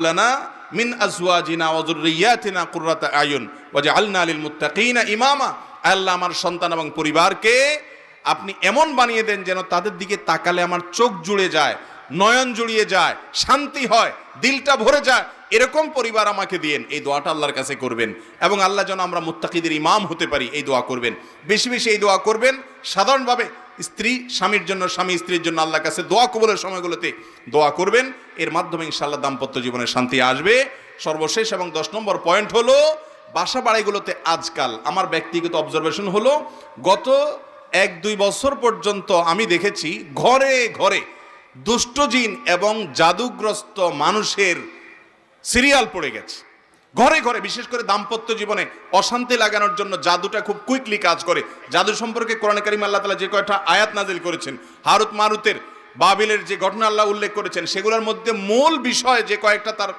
লানা মিন আজওয়াজিনা ওয়া যুররিয়াতিনা কুররাতা আয়ুন ওয়াজআলনা লিল মুত্তাকিনা ইমামা। আল্লাহ, আমার সন্তান এবং পরিবারকে আপনি এমন বানিয়ে দেন যেন তাদের দিকে তাকালে আমার চোখ জুড়ে যায়, নয়ন জুড়িয়ে যায়, শান্তি হয়, দিলটা ভরে যায়, এরকম পরিবার আমাকে দিয়েন। এই দোয়াটা আল্লাহর কাছে করবেন এবং আল্লাহ যেন আমরা মুত্তাকিদের ইমাম হতে পারি, এই দোয়া করবেন। বেশি বেশি এই দোয়া করবেন। সাধারণভাবে স্ত্রী স্বামীর জন্য, স্বামী স্ত্রীর জন্য আল্লাহর কাছে দোয়া কবুলের সময়গুলোতে দোয়া করবেন। এর মাধ্যমে ইনশাআল্লাহ দাম্পত্য জীবনে শান্তি আসবে। সর্বশেষ এবং 10 নম্বর পয়েন্ট হলো, বাসা বাড়িগুলোতে আজকাল আমার ব্যক্তিগত অবজারভেশন হলো, গত 1-2 বছর পর্যন্ত আমি দেখেছি ঘরে ঘরে দুষ্ট জিন এবং জাদুগ্রস্ত মানুষের সিরিয়াল পড়ে গেছে। ঘরে ঘরে, বিশেষ করে দাম্পত্য জীবনে অশান্তি লাগানোর জন্য জাদুটা খুব কুইকলি কাজ করে। জাদু সম্পর্কে কোরআনে কারিমে আল্লাহ তাআলা যে কয়টা আয়াত নাজিল করেছেন, হারুত মারুতের, বাবিলের যে ঘটনা আল্লাহ উল্লেখ করেছেন, সেগুলোর মধ্যে মূল বিষয় যে কয়েকটা তার